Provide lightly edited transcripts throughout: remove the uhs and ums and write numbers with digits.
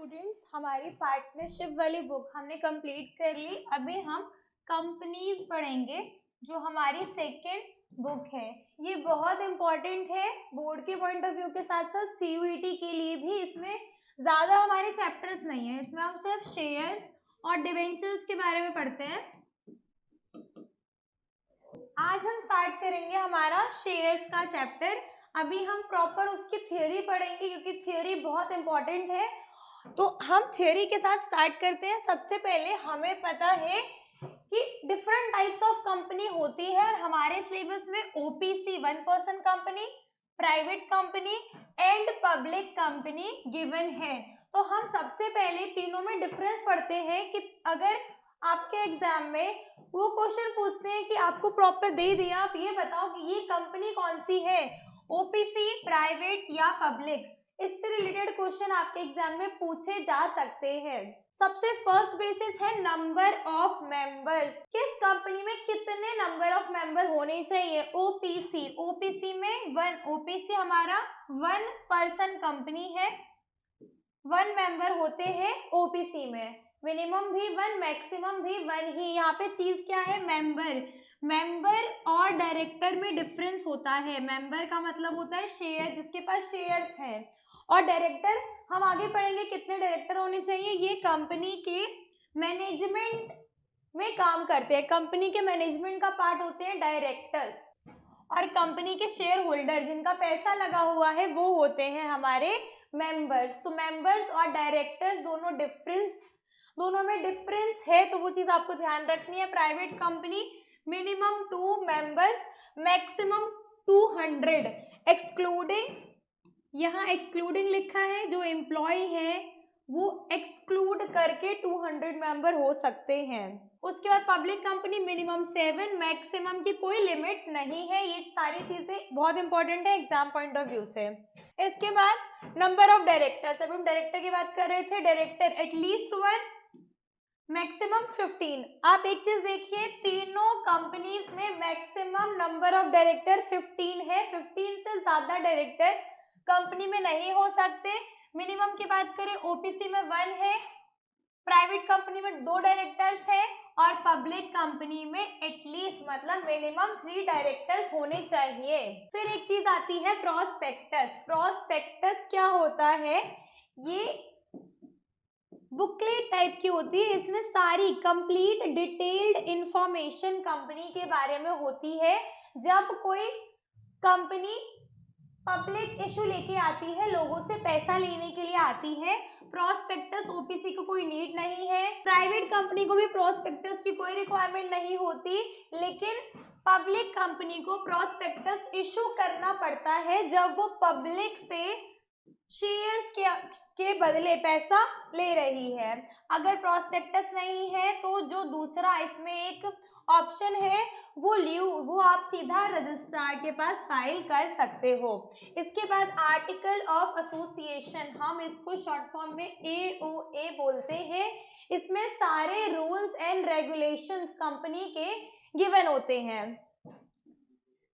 Students, हमारी partnership वाली book हमने कंप्लीट कर ली। अभी हम कंपनीज पढ़ेंगे जो हमारी सेकंड बुक है। ये बहुत इंपॉर्टेंट है बोर्ड के पॉइंट ऑफ व्यू के साथ साथ सीयूईटी के लिए भी। इसमें ज़्यादा हमारे चैप्टर्स नहीं है, इसमें हम सिर्फ शेयर्स और डिवेंचर्स के बारे में पढ़ते हैं। आज हम स्टार्ट करेंगे हमारा शेयर्स का चैप्टर। अभी हम प्रॉपर उसकी थ्योरी पढ़ेंगे क्योंकि थ्योरी बहुत इंपॉर्टेंट है। तो हम थ्योरी के साथ स्टार्ट करते हैं। सबसे पहले हमें पता है कि डिफरेंट टाइप्स ऑफ कंपनी होती है और हमारे सिलेबस में OPC 1 person company, private company and public company given है। तो हम सबसे पहले तीनों में डिफरेंस पढ़ते हैं कि अगर आपके एग्जाम में वो क्वेश्चन पूछते हैं कि आपको प्रॉपर दे दिया, आप ये बताओ कि ये कंपनी कौन सी है, ओपीसी, प्राइवेट या पब्लिक। इससे रिलेटेड क्वेश्चन आपके एग्जाम में पूछे जा सकते हैं। सबसे फर्स्ट बेसिस है नंबर ऑफ मेंबर्स। किस कंपनी में कितने नंबर ऑफ मेंबर होने चाहिए? ओपीसी, ओपीसी में 1, ओपीसी हमारा 1 पर्सन कंपनी है, 1 मेंबर होते हैं ओपीसी में। मिनिमम भी 1, मैक्सिमम भी 1 ही। यहाँ पे चीज क्या है? मेंबर और डायरेक्टर में डिफरेंस होता है। मेंबर का मतलब होता है शेयर, जिसके पास शेयर्स हैं, और डायरेक्टर हम आगे पढ़ेंगे कितने डायरेक्टर होने चाहिए। ये कंपनी के मैनेजमेंट में काम करते हैं, कंपनी के मैनेजमेंट का पार्ट होते हैं डायरेक्टर्स, और कंपनी के शेयर होल्डर जिनका पैसा लगा हुआ है वो होते हैं हमारे मेंबर्स। तो मेंबर्स और डायरेक्टर्स दोनों में डिफरेंस है, तो वो चीज आपको ध्यान रखनी है। Private company minimum 2 members, maximum 200, excluding, यहाँ एक्सक्लूडिंग लिखा है, जो एम्प्लॉय है वो एक्सक्लूड करके 200 मेंबर हो सकते हैं। उसके बाद पब्लिक कंपनी मिनिमम 7, मैक्सिमम की कोई लिमिट नहीं है। ये सारी चीजें बहुत इंपॉर्टेंट है एग्जाम पॉइंट ऑफ व्यू से। इसके बाद नंबर ऑफ डायरेक्टर्स, अभी हम डायरेक्टर की बात कर रहे थे। Director at least 1, maximum 15। आप एक चीज देखिए, तीनों कंपनीज में मैक्सिमम नंबर ऑफ डायरेक्टर 15 है। 15 से ज्यादा डायरेक्टर कंपनी में नहीं हो सकते। मिनिमम की बात करें ओपीसी में 1 है, प्राइवेट कंपनी में 2 डायरेक्टर्स है, और पब्लिक कंपनी में एटलीस्ट मतलब मिनिमम 3 डायरेक्टर्स होने चाहिए। फिर एक चीज आती है प्रोस्पेक्टस। प्रोस्पेक्टस क्या होता है? ये बुकलेट टाइप की होती है, इसमें सारी कंप्लीट डिटेल्ड इंफॉर्मेशन कंपनी के बारे में होती है। जब कोई कंपनी पब्लिक इशू लेके आती है, लोगों से पैसा लेने के लिए आती है, प्रोस्पेक्टस ओपीसी को कोई नीड नहीं है। प्राइवेट कंपनी को भी प्रोस्पेक्टस की कोई रिक्वायरमेंट नहीं होती, लेकिन पब्लिक कंपनी को प्रोस्पेक्टस इशू करना पड़ता है जब वो पब्लिक से शेयर्स के बदले पैसा ले रही है। अगर प्रोस्पेक्टस नहीं है तो जो दूसरा इसमें एक ऑप्शन है वो आप सीधा रजिस्ट्रार के पास फाइल कर सकते हो। इसके बाद आर्टिकल ऑफ एसोसिएशन, हम इसको शॉर्ट फॉर्म में AOA बोलते हैं। इसमें सारे रूल्स एंड रेगुलेशंस कंपनी के गिवन होते हैं।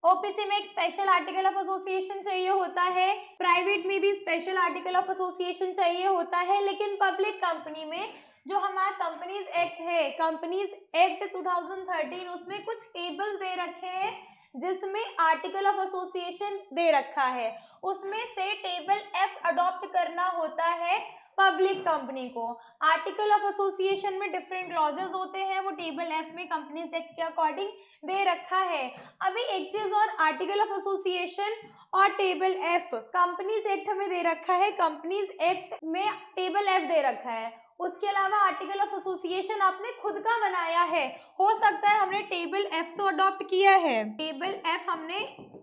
ओपीसी में एक स्पेशल आर्टिकल ऑफ एसोसिएशन चाहिए होता है, प्राइवेट में भी स्पेशल आर्टिकल ऑफ एसोसिएशन चाहिए होता है, लेकिन पब्लिक कंपनी में जो हमारा कंपनीज एक्ट है, कंपनीज एक्ट 2013, उसमें कुछ टेबल्स दे रखे हैं जिसमें आर्टिकल ऑफ एसोसिएशन दे रखा है। उसमें से टेबल F अडॉप्ट करना होता है पब्लिक कंपनी को। आर्टिकल ऑफ एसोसिएशन में डिफरेंट क्लॉजेस होते हैं, वो टेबल F में कंपनीज एक्ट के अकॉर्डिंग दे रखा है। अभी एक चीज और, आर्टिकल ऑफ एसोसिएशन और टेबल F कंपनीज एक्ट में दे रखा है, कंपनीज एक्ट में टेबल F दे रखा है। उसके अलावा आर्टिकल ऑफ एसोसिएशन आपने खुद का बनाया है, हो सकता है हमने टेबल F तो अडॉप्ट किया है, टेबल F हमने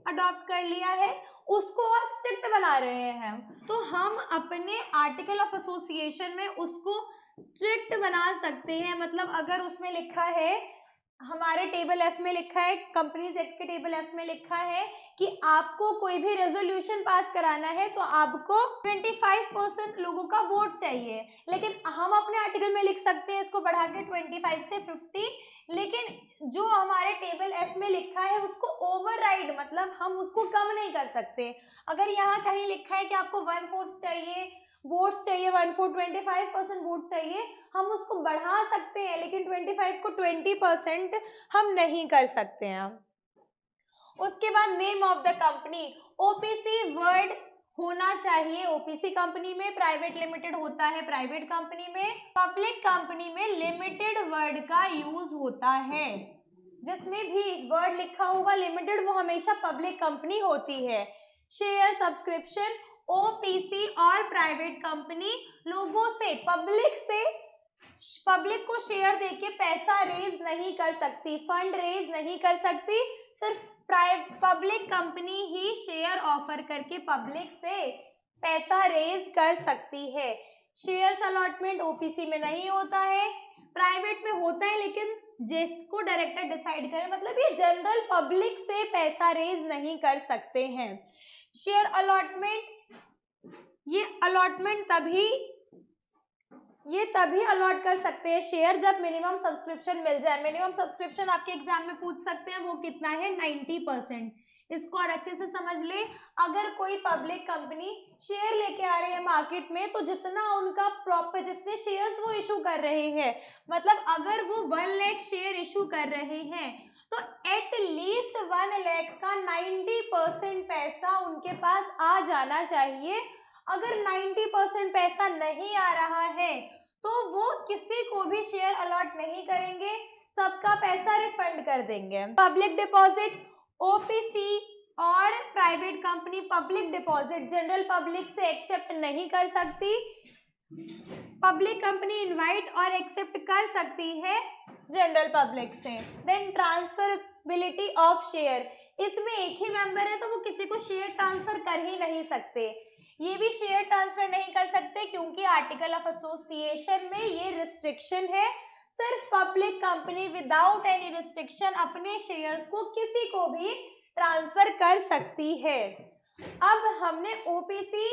अडॉप्ट कर लिया है, उसको और स्ट्रिक्ट बना रहे हैं, तो हम अपने आर्टिकल ऑफ एसोसिएशन में उसको स्ट्रिक्ट बना सकते हैं। मतलब अगर उसमें लिखा है, हमारे टेबल F में लिखा है, कंपनीज एक्ट के टेबल F में लिखा है कि आपको कोई भी रेजोल्यूशन पास कराना है तो आपको 25% लोगों का वोट चाहिए, लेकिन हम अपने आर्टिकल में लिख सकते हैं इसको बढ़ा के 25 से 50, लेकिन जो हमारे टेबल F में लिखा है उसको ओवरराइड, मतलब हम उसको कम नहीं कर सकते। अगर यहाँ कहीं लिखा है कि आपको 1/4 चाहिए, वोट्स चाहिए, 1/4 25% वोट चाहिए, हम उसको बढ़ा सकते हैं, लेकिन 25 को 20% हम नहीं कर सकते हैं। उसके बाद name of the company, OPC word होना चाहिए ओपीसी कंपनी में, प्राइवेट लिमिटेड होता है प्राइवेट कंपनी में, पब्लिक कंपनी में लिमिटेड वर्ड का यूज होता है। जिसमें भी वर्ड लिखा होगा लिमिटेड वो हमेशा पब्लिक कंपनी होती है। शेयर सब्सक्रिप्शन, ओपीसी और प्राइवेट कंपनी लोगों से पब्लिक को शेयर देके पैसा रेज नहीं कर सकती, फंड रेज नहीं कर सकती, सिर्फ पब्लिक कंपनी ही शेयर ऑफर करके पब्लिक से पैसा रेज कर सकती है। शेयर्स अलॉटमेंट ओपीसी में नहीं होता है, प्राइवेट में होता है, लेकिन जिसको डायरेक्टर डिसाइड करे, मतलब ये जनरल पब्लिक से पैसा रेज नहीं कर सकते हैं। शेयर अलॉटमेंट, ये तभी अलॉट कर सकते हैं शेयर जब मिनिमम सब्सक्रिप्शन मिल जाए। मिनिमम सब्सक्रिप्शन आपके एग्जाम में पूछ सकते हैं, वो कितना है, 90%। इसको और अच्छे से समझ ले, अगर कोई पब्लिक कंपनी शेयर लेके आ रही है मार्केट में, तो जितना उनका प्रॉपर, जितने शेयर्स वो इशू कर रहे हैं, मतलब अगर वो 1 लाख शेयर इशू कर रहे हैं, तो एट लीस्ट 1 लाख का 90% पैसा उनके पास आ जाना चाहिए। अगर 90% पैसा नहीं आ रहा है तो वो किसी को भी शेयर अलॉट नहीं करेंगे, सबका पैसा रिफंड कर देंगे। पब्लिक डिपॉजिट, ओपीसी और private company public deposit general public से एक्सेप्ट नहीं कर सकती, पब्लिक कंपनी इनवाइट और एक्सेप्ट कर सकती है जनरल पब्लिक से। देन ट्रांसफरेबिलिटी ऑफ शेयर, इसमें एक ही मेंबर है तो वो किसी को शेयर ट्रांसफर कर ही नहीं सकते, ये भी शेयर ट्रांसफर नहीं कर सकते क्योंकि आर्टिकल ऑफ एसोसिएशन में ये रिस्ट्रिक्शन है। सिर्फ public company without any restriction अपने शेयर्स को किसी को भी ट्रांसफर कर सकती है। अब हमने OPC,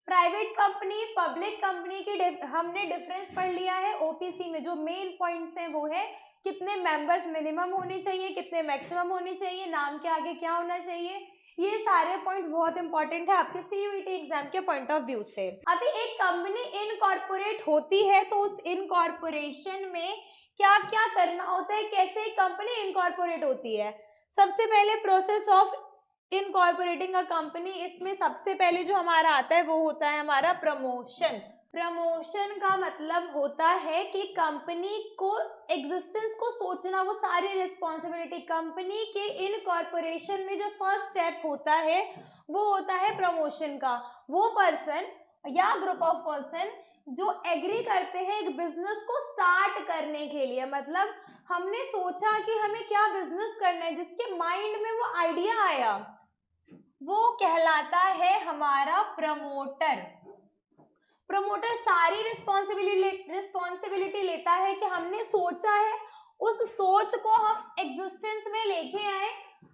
private company, public company की हमने डिफरेंस पढ़ लिया है। ओपीसी में जो मेन पॉइंट्स हैं वो है कितने मेंबर्स मिनिमम होने चाहिए, कितने मैक्सिमम होने चाहिए, नाम के आगे क्या होना चाहिए, ये सारे पॉइंट्स बहुत इंपॉर्टेंट है आपके सीयूईटी एग्जाम के पॉइंट ऑफ व्यू से। अभी एक कंपनी इनकॉर्पोरेट होती है तो उस इनकॉर्पोरेशन में क्या क्या करना होता है, कैसे एक कंपनी इनकॉर्पोरेट होती है। सबसे पहले process of incorporating a company, इसमें सबसे पहले जो हमारा आता है वो होता है हमारा प्रमोशन। प्रमोशन का मतलब होता है कि कंपनी को एग्जिस्टेंस को सोचना, वो सारी रिस्पॉन्सिबिलिटी कंपनी के इनकॉर्पोरेशन में जो फर्स्ट स्टेप होता है वो होता है प्रमोशन का। वो पर्सन या ग्रुप ऑफ पर्सन जो एग्री करते हैं एक बिजनेस को स्टार्ट करने के लिए, मतलब हमने सोचा कि हमें क्या बिजनेस करना है, जिसके माइंड में वो आइडिया आया, वो कहलाता है हमारा प्रमोटर। प्रमोटर सारी रिस्पॉन्सिबिलिटी लेता है कि हमने सोचा है, उस सोच को हम एग्जिस्टेंस में लेके आए,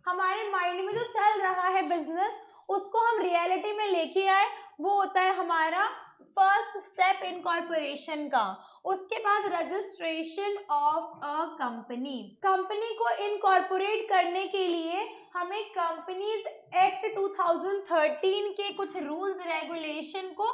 हमारे माइंड में जो चल रहा है बिजनेस उसको हम रियलिटी में लेके आए, वो होता है हमारा फर्स्ट स्टेप इनकॉर्पोरेशन का। उसके बाद registration of a company. Company को इनकॉर्पोरेट करने के लिए हमें कंपनीज एक्ट 2013 के कुछ रूल्स रेगुलेशन को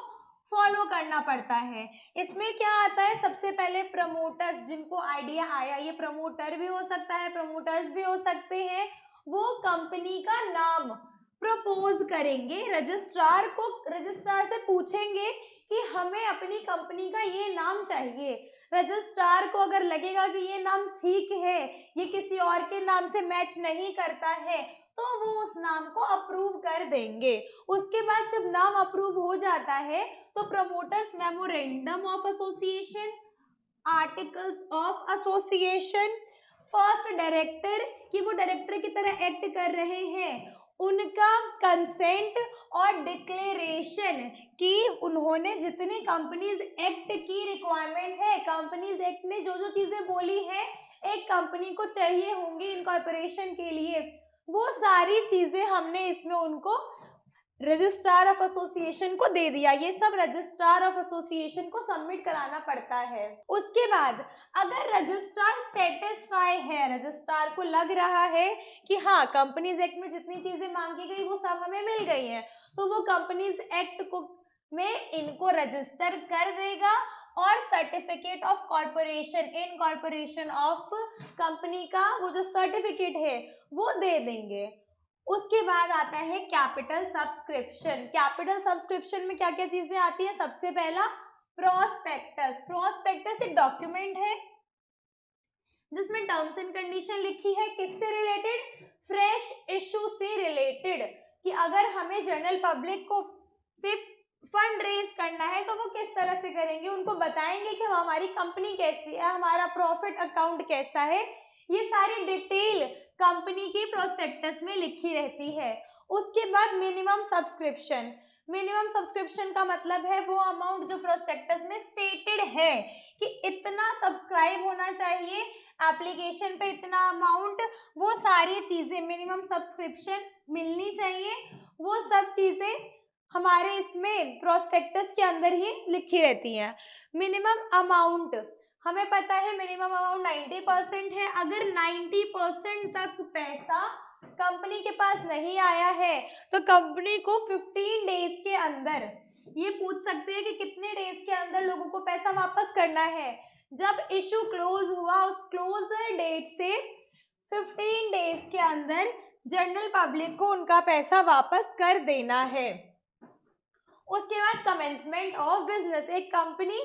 फॉलो करना पड़ता है। इसमें क्या आता है, सबसे पहले प्रमोटर्स, जिनको आइडिया आया, ये प्रमोटर भी हो सकता है, प्रमोटर्स भी हो सकते हैं, वो कंपनी का नाम प्रपोज करेंगे रजिस्ट्रार को, रजिस्ट्रार से पूछेंगे कि हमें अपनी कंपनी का ये नाम चाहिए। रजिस्ट्रार को अगर लगेगा कि ये नाम ठीक है, ये किसी और के नाम से मैच नहीं करता है, तो वो उस नाम को अप्रूव कर देंगे। उसके बाद जब नाम अप्रूव हो जाता है तो promoters memorandum of association, articles of association, first director कि वो डायरेक्टर की तरह एक्ट कर रहे हैं, उनका कंसेंट और डिक्लेरेशन कि उन्होंने जितनी कंपनीज एक्ट की रिक्वायरमेंट है, कंपनीज एक्ट ने जो जो चीजें बोली हैं एक कंपनी को चाहिए होंगी इनकॉर्पोरेशन के लिए, वो सारी चीजें हमने इसमें उनको रजिस्ट्रार ऑफ एसोसिएशन को दे दिया। ये सब रजिस्ट्रार ऑफ एसोसिएशन को सबमिट कराना पड़ता है। उसके बाद अगर रजिस्ट्रार सेटिस्फाई है, रजिस्ट्रार को लग रहा है कि हाँ कंपनीज एक्ट में जितनी चीजें मांगी गई वो सब हमें मिल गई हैं, तो वो कंपनीज एक्ट को में इनको रजिस्टर कर देगा और certificate of corporation, incorporation of company का वो जो सर्टिफिकेट है वो दे देंगे। उसके बाद आता है कैपिटल सब्सक्रिप्शन। कैपिटल सब्सक्रिप्शन में क्या क्या चीजें आती है? सबसे पहला प्रोस्पेक्टस। प्रोस्पेक्टस एक डॉक्यूमेंट है जिसमें टर्म्स एंड कंडीशन लिखी है, किससे रिलेटेड? फ्रेश इश्यू से रिलेटेड, कि अगर हमें जनरल पब्लिक को से फंड रेज करना है तो वो किस तरह से करेंगे, उनको बताएंगे कि हमारी कंपनी कैसी है, हमारा प्रॉफिट अकाउंट कैसा है, ये सारी डिटेल कंपनी की प्रोस्पेक्टस में लिखी रहती है। उसके बाद मिनिमम सब्सक्रिप्शन। मिनिमम सब्सक्रिप्शन का मतलब है वो अमाउंट जो प्रोस्पेक्टस में स्टेटेड है कि इतना सब्सक्राइब होना चाहिए, एप्लीकेशन पे इतना अमाउंट, वो सारी चीजें मिनिमम सब्सक्रिप्शन मिलनी चाहिए, वो सब चीजें हमारे इसमें प्रोस्पेक्टस के अंदर ही लिखी रहती हैं। मिनिमम अमाउंट हमें पता है, मिनिमम अमाउंट 90% है। अगर 90% तक पैसा कंपनी के पास नहीं आया है तो कंपनी को 15 डेज के अंदर ये पूछ सकते हैं कि कितने डेज के अंदर लोगों को पैसा वापस करना है। जब इशू क्लोज हुआ उस क्लोजर डेट से 15 डेज के अंदर जनरल पब्लिक को उनका पैसा वापस कर देना है। उसके बाद कमेंसमेंट ऑफ बिजनेस। एक कंपनी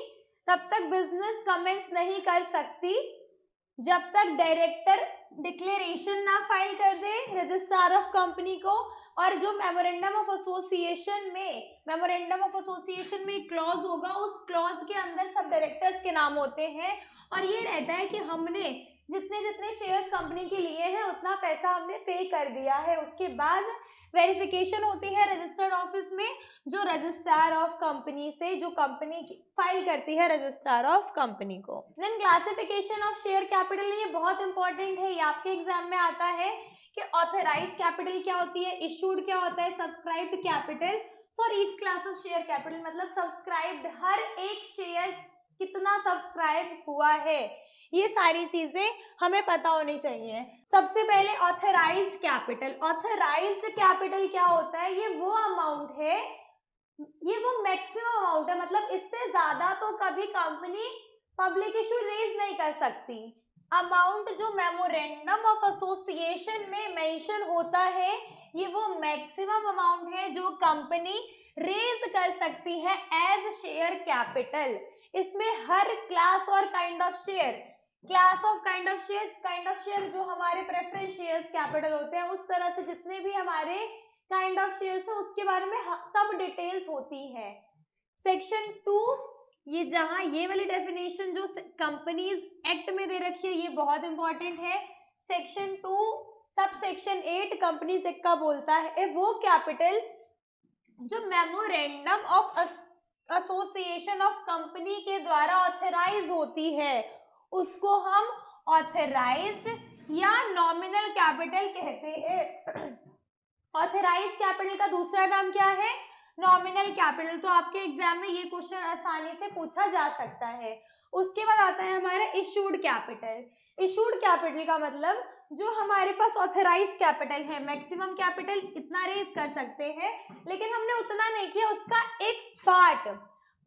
तब तक बिजनेस कमेंस नहीं कर सकती जब तक डायरेक्टर डिक्लेरेशन ना फाइल कर दे रजिस्ट्रार ऑफ कंपनी को, और जो मेमोरेंडम ऑफ एसोसिएशन में एक क्लॉज होगा, उस क्लॉज के अंदर सब डायरेक्टर्स के नाम होते हैं और ये रहता है कि हमने जितने जितने शेयर्स कंपनी के लिए हैं उतना पैसा हमने पे कर दिया है। उसके बाद वेरिफिकेशन होती है रजिस्टर्ड ऑफिस में, जो रजिस्ट्रार ऑफ कंपनी से जो कंपनी फाइल करती है रजिस्ट्रार ऑफ कंपनी को। Then classification of share capital, ये बहुत इंपॉर्टेंट है, ये आपके एग्जाम में आता है कि ऑथराइज कैपिटल क्या होती है, इशूड क्या होता है, subscribed capital for each class of share capital, मतलब सब्सक्राइब्ड हर एक शेयर कितना सब्सक्राइब हुआ है, ये सारी चीजें हमें पता होनी चाहिए। सबसे पहले ऑथराइज्ड कैपिटल। ऑथराइज्ड कैपिटल क्या होता है? ये वो अमाउंट है, ये वो मैक्सिमम अमाउंट है, मतलब इससे ज्यादा तो कभी कंपनी पब्लिक इशू रेज नहीं कर सकती। अमाउंट जो मेमोरेंडम ऑफ एसोसिएशन में मेंशन होता है ये वो मैक्सिमम अमाउंट है जो कंपनी रेज कर सकती है एज शेयर कैपिटल। इसमें हर क्लास और kind of share, class of kind of share जो हमारे प्रेफरेंस शेयर्स कैपिटल होते हैं, उस तरह से जितने भी हमारे काइंड ऑफ शेयर्स है उसके बारे में सब डिटेल्स होती है। सेक्शन 2, ये जहां ये वाली डेफिनेशन जो कंपनीज एक्ट में दे रखी है ये बहुत इंपॉर्टेंट है। Section 2 sub section 8 companies act का बोलता है वो कैपिटल जो memorandum of association of company के द्वारा ऑथराइज होती है उसको हम ऑथराइज्ड या नॉमिनल कैपिटल कहते हैं। ऑथराइज कैपिटल का दूसरा नाम क्या है? Nominal capital. तो आपके एग्जाम में ये क्वेश्चन आसानी से पूछा जा सकता है। उसके बाद आता है हमारा इशूड कैपिटल। इशूड कैपिटल का मतलब जो हमारे पास ऑथराइज कैपिटल है, मैक्सिमम कैपिटल इतना रेज कर सकते हैं लेकिन हमने उतना नहीं किया, उसका एक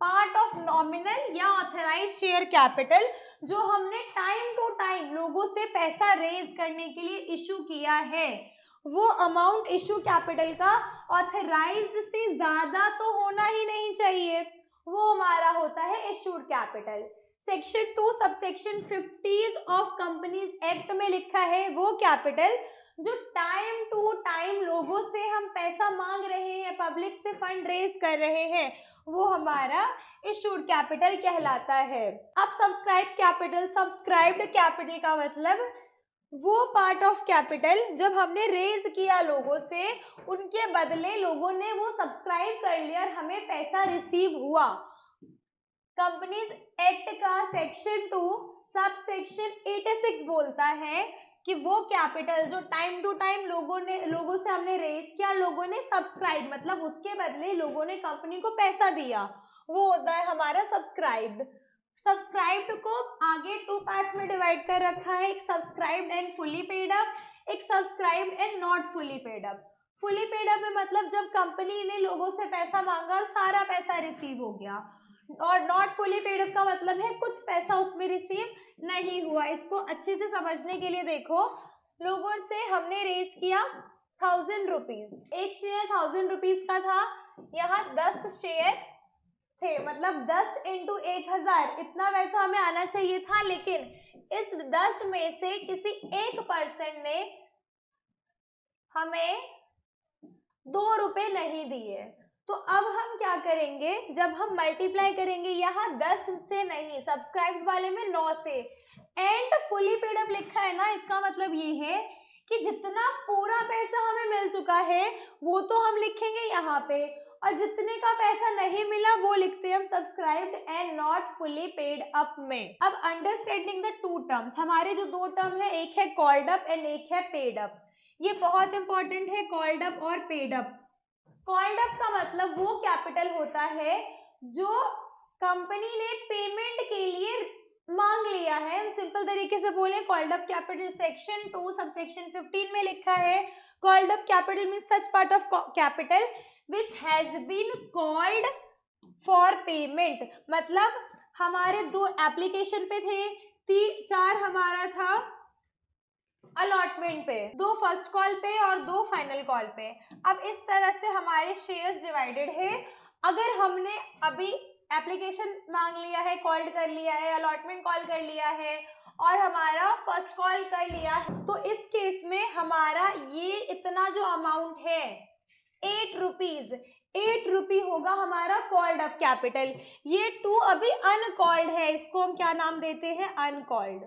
पार्ट ऑफ नॉमिनल या ऑथराइज शेयर कैपिटल जो हमने टाइम टू टाइम लोगों से पैसा रेज करने के लिए इशू किया है, वो अमाउंट इशू कैपिटल का ऑथराइज्ड से ज्यादा तो होना ही नहीं चाहिए, वो हमारा होता है issued capital. Section 2 subsection 50 of companies act में लिखा है वो कैपिटल जो टाइम टू टाइम लोगों से हम पैसा मांग रहे हैं, पब्लिक से फंड रेज कर रहे हैं, वो हमारा इशूड कैपिटल कहलाता है। अब सब्सक्राइब्ड कैपिटल का मतलब वो पार्ट ऑफ कैपिटल जब हमने रेज किया लोगों से, उनके बदले लोगों ने वो सब्सक्राइब कर लिया और हमें पैसा रिसीव हुआ। कंपनीज एक्ट का सेक्शन 2 सबसेक्शन 86 बोलता है कि वो कैपिटल जो टाइम टू टाइम लोगों से हमने रेज किया, लोगों ने सब्सक्राइब मतलब उसके बदले लोगों ने कंपनी को पैसा दिया, वो होता है हमारा सब्सक्राइब्ड। सब्सक्राइब्ड को आगे 2 पार्ट्स में डिवाइड कर रखा है, एक subscribed and fully paid up, एक subscribed and not fully paid up. Fully paid up में मतलब जब कंपनी ने लोगों से पैसा मांगा और सारा पैसा रिसीव हो गया, और नॉट फुली पेड अप का मतलब है कुछ पैसा उसमें रिसीव नहीं हुआ। इसको अच्छे से समझने के लिए देखो, लोगों से हमने रेज किया 1000 रुपीज, एक शेयर 1000 रुपीज का था, यहाँ 10 शेयर थे, मतलब 10 इंटू 1000 इतना पैसा हमें आना चाहिए था, लेकिन इस 10 में से किसी एक पर्सन ने हमें 2 रुपए नहीं दिए। तो अब हम क्या करेंगे, जब हम मल्टीप्लाई करेंगे यहाँ 10 से नहीं, सब्सक्राइब वाले में 9 से, एंड फुली पेड अप लिखा है ना, इसका मतलब ये है कि जितना पूरा पैसा हमें मिल चुका है वो तो हम लिखेंगे यहाँ पे, और जितने का पैसा नहीं मिला वो लिखते हैं हम subscribed and not fully paid up में। अब अंडरस्टैंडिंग द टू टर्म्स, हमारे जो दो टर्म है, एक है कॉल्ड अप एंड एक है पेड अप। ये बहुत इंपॉर्टेंट है, कॉल्ड अप और पेड अप। कॉल्ड अप का मतलब वो कैपिटल होता है जो कंपनी ने पेमेंट के लिए मांग लिया है। सिंपल तरीके से बोले, called up capital section 2 subsection 15 में लिखा है, called up capital means such part of capital which has been called for payment। मतलब हमारे 2 एप्लीकेशन पे थे, 4 हमारा था अलॉटमेंट पे, 2 फर्स्ट कॉल पे और 2 फाइनल कॉल पे। अब इस तरह से हमारे शेयर्स डिवाइडेड है। अगर हमने अभी एप्लीकेशन मांग लिया है, कॉल कर लिया है, अलॉटमेंट कॉल कर लिया है और हमारा फर्स्ट कॉल कर लिया है, तो इस केस में हमारा ये इतना जो अमाउंट है 8 रुपीज, 8 रुपी होगा हमारा कॉल्ड अप कैपिटल। ये 2 अभी अनकॉल्ड है, इसको हम क्या नाम देते हैं, अनकॉल्ड।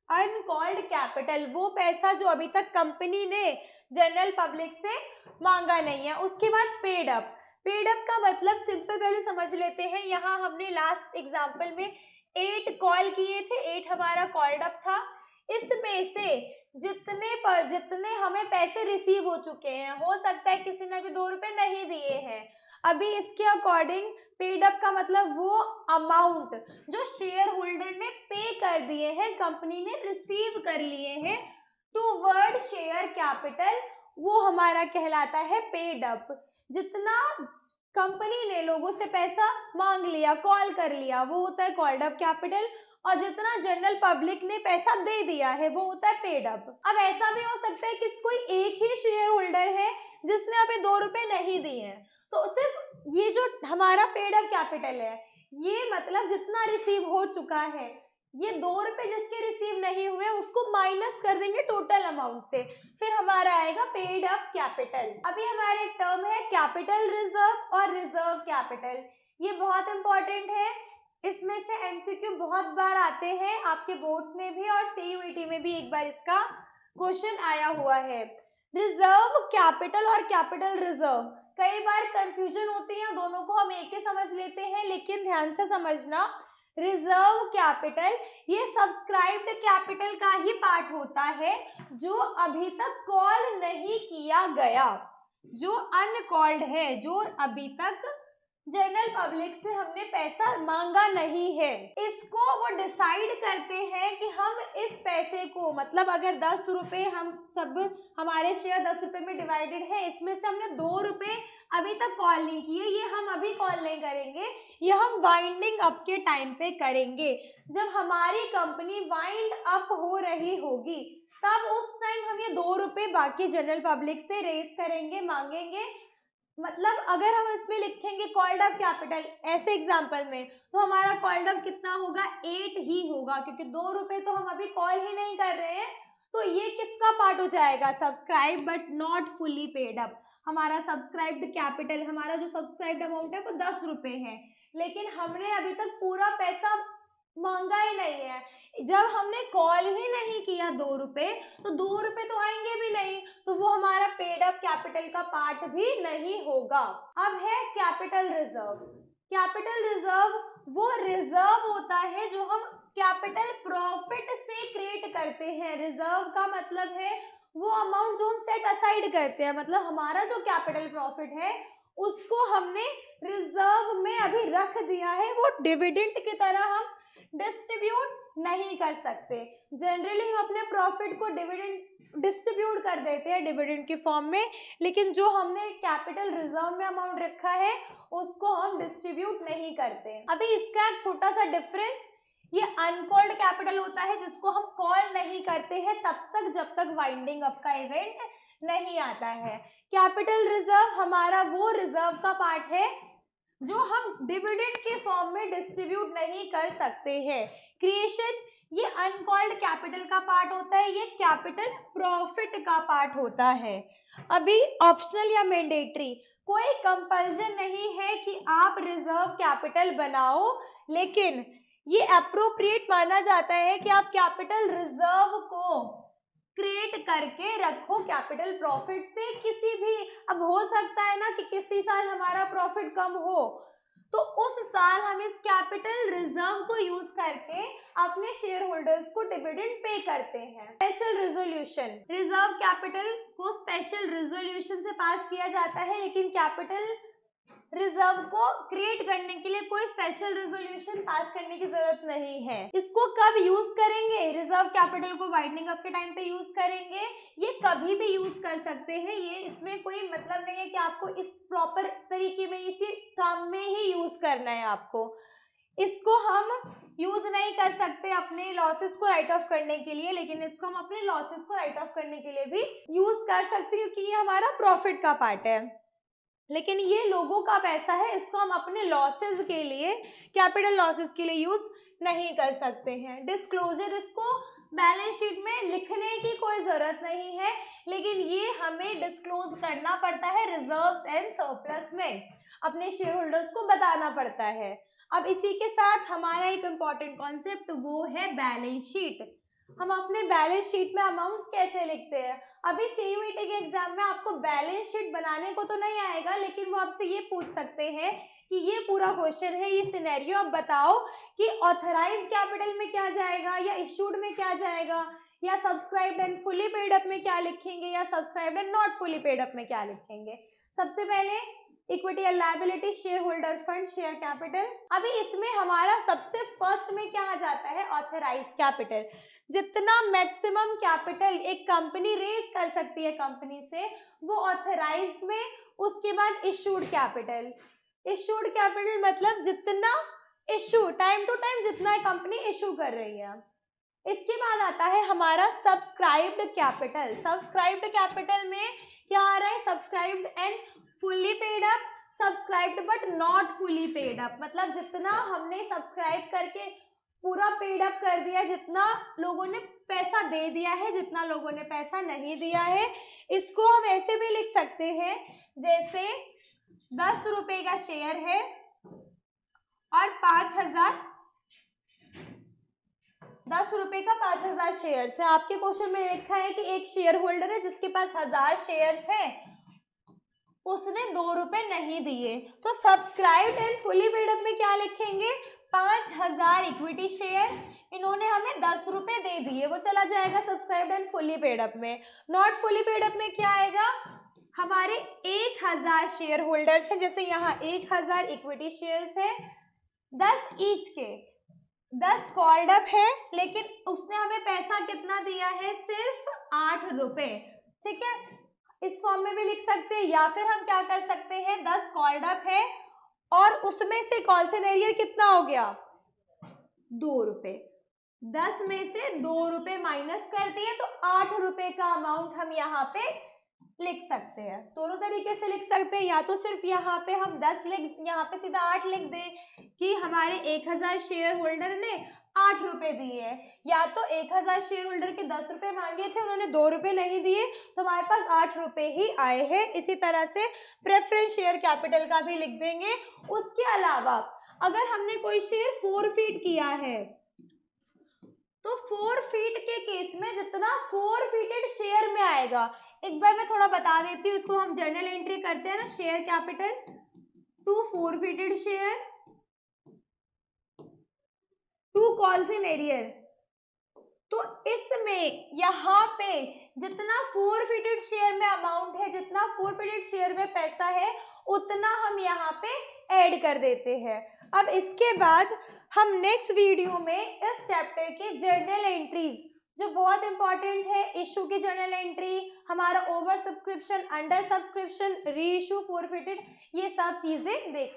अनकॉल्ड कैपिटल वो पैसा जो अभी तक कंपनी ने जनरल पब्लिक से मांगा नहीं है। उसके बाद पेड अप, पेड अप का मतलब सिंपल पहले समझ लेते हैं। यहाँ हमने लास्ट एग्जांपल में 8 कॉल किए थे, 8 हमारा कॉल्ड अप था, इसमें से जितने हमें पैसे रिसीव हो चुके हैं, हो सकता है किसी ने भी 2 रुपए नहीं दिए हैं, अभी इसके अकॉर्डिंग पेड अप का मतलब वो अमाउंट जो शेयर होल्डर ने पे कर दिए हैं, कंपनी ने रिसीव कर लिए हैं टूवर्ड शेयर कैपिटल, वो हमारा कहलाता है पेड अप। जितना कंपनी ने लोगों से पैसा मांग लिया, कॉल कर लिया, वो होता है कॉल्ड अप कैपिटल, और जितना जनरल पब्लिक ने पैसा दे दिया है वो होता है पेड अप। अब ऐसा भी हो सकता है कि कोई एक ही शेयर होल्डर है जिसने अभी 2 रुपए नहीं दिए हैं, तो सिर्फ ये जो हमारा पेड अप कैपिटल है, ये मतलब जितना रिसीव हो चुका है, ये 2 रुपए जिसके रिसीव नहीं हुए उसको माइनस कर देंगे टोटल अमाउंट से, फिर हमारा आएगा पेड अप कैपिटल। अभी हमारा एक टर्म है कैपिटल रिजर्व और रिजर्व कैपिटल, ये बहुत इंपॉर्टेंट है। इसमें से एमसीक्यू बहुत बार आते हैं, आपके बोर्ड्स में भी और सीयूईटी में भी एक बार इसका क्वेश्चन आया हुआ है। रिजर्व कैपिटल और कैपिटल रिजर्व, कई बार कंफ्यूजन होती है, दोनों को हम एक ही समझ लेते हैं, लेकिन ध्यान से समझना, रिजर्व कैपिटल ये सब्सक्राइब्ड कैपिटल का ही पार्ट होता है जो अभी तक कॉल नहीं किया गया, जो अनकॉल्ड है, जो अभी तक जनरल पब्लिक से हमने पैसा मांगा नहीं है। इसको वो डिसाइड करते हैं कि हम इस पैसे को, मतलब अगर 10 रुपए हम सब हमारे शेयर 10 रुपए में डिवाइडेड है, इसमें से हमने 2 रुपए अभी तक कॉल नहीं किए, ये हम अभी कॉल नहीं करेंगे, ये हम वाइंडिंग अप के टाइम पे करेंगे। जब हमारी कंपनी वाइंड अप हो रही होगी तब उस टाइम हम ये 2 रुपए बाकी जनरल पब्लिक से रेज करेंगे, मांगेंगे। मतलब अगर हम इसमें लिखेंगे कॉल्ड अप कैपिटल ऐसे एग्जांपल में, तो हमारा कॉल्ड अप कितना होगा, 8 ही होगा, क्योंकि 2 रुपए तो हम अभी कॉल ही नहीं कर रहे हैं। तो ये किसका पार्ट हो जाएगा, subscribe but not fully paid up. हमारा सब्सक्राइब्ड कैपिटल, हमारा जो सब्सक्राइब्ड अमाउंट है वो 10 रुपए है, लेकिन हमने अभी तक पूरा पैसा मांगा ही नहीं है। जब हमने कॉल ही नहीं किया 2 रुपए, तो 2 रुपए तो आएंगे भी नहीं, तो वो हमारा पेड अप कैपिटल का पार्ट भी नहीं होगा। अब है कैपिटल रिजर्व। कैपिटल रिजर्व वो रिजर्व होता है जो हम कैपिटल प्रॉफिट से क्रिएट करते हैं। रिजर्व का मतलब है वो अमाउंट जो हम सेट असाइड करते हैं, मतलब हमारा जो कैपिटल प्रॉफिट है उसको हमने रिजर्व में अभी रख दिया है, वो डिविडेंड की तरह हम डिस्ट्रीब्यूट नहीं कर सकते। जनरली हम अपने प्रॉफिट को डिविडेंड डिस्ट्रीब्यूट कर देते हैं डिविडेंड की फॉर्म में, लेकिन जो हमने कैपिटल रिजर्व में अमाउंट रखा है उसको हम डिस्ट्रीब्यूट नहीं करते। अभी इसका एक छोटा सा डिफरेंस, ये अनकॉल्ड कैपिटल होता है जिसको हम कॉल नहीं करते हैं तब तक जब तक वाइंडिंग अप का इवेंट नहीं आता है। कैपिटल रिजर्व हमारा वो रिजर्व का पार्ट है जो हम डिविडेंड के फॉर्म में डिस्ट्रीब्यूट नहीं कर सकते हैं। क्रिएशन ये अनकॉल्ड कैपिटल का पार्ट होता है, ये कैपिटल प्रॉफिट का पार्ट होता है। अभी ऑप्शनल या मैंडेटरी, कोई कंपल्जन नहीं है कि आप रिजर्व कैपिटल बनाओ, लेकिन ये अप्रोप्रिएट माना जाता है कि आप कैपिटल रिजर्व को क्रिएट करके रखो कैपिटल प्रॉफिट से। किसी भी, अब हो सकता है ना कि किसी साल हमारा प्रॉफिट कम हो, तो उस साल हम इस कैपिटल रिजर्व को यूज करके अपने शेयर होल्डर्स को डिविडेंड पे करते हैं। स्पेशल रिजोल्यूशन, रिजर्व कैपिटल को स्पेशल रिजोल्यूशन से पास किया जाता है, लेकिन कैपिटल रिजर्व को क्रिएट करने के लिए कोई स्पेशल रिजोल्यूशन पास करने की जरूरत नहीं है। इसको कब यूज करेंगे? रिजर्व कैपिटल को वाइंडिंग अप के टाइम पे यूज करेंगे, ये कभी भी यूज कर सकते हैं। ये इसमें कोई मतलब नहीं है कि आपको इस प्रॉपर तरीके में इसी काम में ही यूज करना है आपको। इसको हम यूज नहीं कर सकते अपने लॉसेस को राइट ऑफ करने के लिए, लेकिन इसको हम अपने लॉसेस को राइट ऑफ करने के लिए भी यूज कर सकते हैं क्योंकि ये हमारा प्रॉफिट का पार्ट है। लेकिन ये लोगों का पैसा है, इसको हम अपने लॉसेस के लिए, कैपिटल लॉसेस के लिए यूज नहीं कर सकते हैं। डिस्क्लोजर, इसको बैलेंस शीट में लिखने की कोई जरूरत नहीं है, लेकिन ये हमें डिस्क्लोज करना पड़ता है रिजर्व्स एंड सरप्लस में, अपने शेयर होल्डर्स को बताना पड़ता है। अब इसी के साथ हमारा एक इम्पॉर्टेंट कॉन्सेप्ट वो है बैलेंस शीट। हम अपने बैलेंस शीट में अमाउंट्स कैसे लिखते हैं? अभी सीयूईटी के एग्जाम में आपको बैलेंस शीट बनाने को तो नहीं आएगा, लेकिन वो आपसे ये पूछ सकते हैं कि ये पूरा क्वेश्चन है, ये सिनेरियो, अब बताओ कि ऑथराइज कैपिटल में क्या जाएगा, या इशूड में क्या जाएगा, या subscribed and fully paid up में क्या लिखेंगे, या subscribed and not fully paid up में क्या लिखेंगे। सबसे पहले equity and liability, share holder fund, share capital. अभी इसमें हमारा सबसे फर्स्ट में क्या आ जाता है? Authorise capital. जितना मैक्सिमम कैपिटल एक कंपनी रेज कर सकती है कंपनी से, वो ऑथराइज में। उसके बाद इशूड कैपिटल। इशूड कैपिटल मतलब जितना इशू, टाइम टू टाइम जितना कंपनी इशू कर रही है। इसके बाद आता है हमारा सब्सक्राइब्ड कैपिटल। सब्सक्राइब्ड कैपिटल में क्या आ रहा है? Subscribed and fully paid up, subscribed but not fully paid up, मतलब जितना हमने सब्सक्राइब करके पूरा पेड अप कर दिया, जितना लोगों ने पैसा दे दिया है, जितना लोगों ने पैसा नहीं दिया है। इसको हम ऐसे भी लिख सकते हैं जैसे 10 रुपए का शेयर है और 5000, 10 रुपए का 5000 शेयर है। आपके क्वेश्चन में लिखा है कि एक शेयर होल्डर है जिसके पास 1000 शेयर्स है, उसने 2 रुपए नहीं दिए, तो subscribed and fully paid up में क्या लिखेंगे? 5000 इक्विटी शेयर, इन्होंने हमें 10 रुपए दे दिए, वो चला जाएगा subscribed and fully paid up में। नॉट फुली पेड अप में क्या आएगा? हमारे 1000 शेयर होल्डर्स हैं, जैसे यहाँ 1000 इक्विटी शेयर्स है, 10 ईच के, 10 कॉल्ड अप है, लेकिन उसने हमें पैसा कितना दिया है? सिर्फ 8 रुपए। ठीक है, इस फॉर्म में भी लिख सकते हैं, या फिर हम क्या कर सकते हैं? 10 कॉल्ड अप है और उसमें से कॉल्सन एरियर कितना हो गया? 2 रुपए। 10 में से 2 रुपए माइनस कर दिए तो 8 रुपए का अमाउंट हम यहाँ पे लिख सकते हैं। दोनों तरीके से लिख सकते हैं, या तो सिर्फ यहाँ पे हम 10 लिख, यहाँ पे सीधा 8 लिख दें कि हमारे 1000 शेयर होल्डर ने 8 रुपए दिए हैं, या तो 1000 शेयर होल्डर के 10 रुपए मांगे थे, उन्होंने 2 रुपए नहीं दिए, तो हमारे पास 8 रुपए ही आए हैं। इसी तरह से प्रेफरेंस शेयर कैपिटल का भी लिख देंगे। उसके अलावा अगर हमने कोई शेयर फोरफीट किया है, तो फोरफीट के केस में जितना फोरफीटेड शेयर में आएगा, एक बार मैं थोड़ा बता देती हूँ, इसको हम जर्नल एंट्री करते हैं ना, share capital to forfeited share to calls in arrear. तो इसमें यहाँ पे जितना फोरफीटेड शेयर में अमाउंट है, जितना फोरफीटेड शेयर में पैसा है, उतना हम यहाँ पे ऐड कर देते हैं। अब इसके बाद हम नेक्स्ट वीडियो में इस चैप्टर के जर्नल एंट्रीज जो बहुत इंपॉर्टेंट है, इशू की जर्नल एंट्री, हमारा ओवर सब्सक्रिप्शन, अंडर सब्सक्रिप्शन, री इशू, फॉरफिटेड, ये सब चीजें देखें।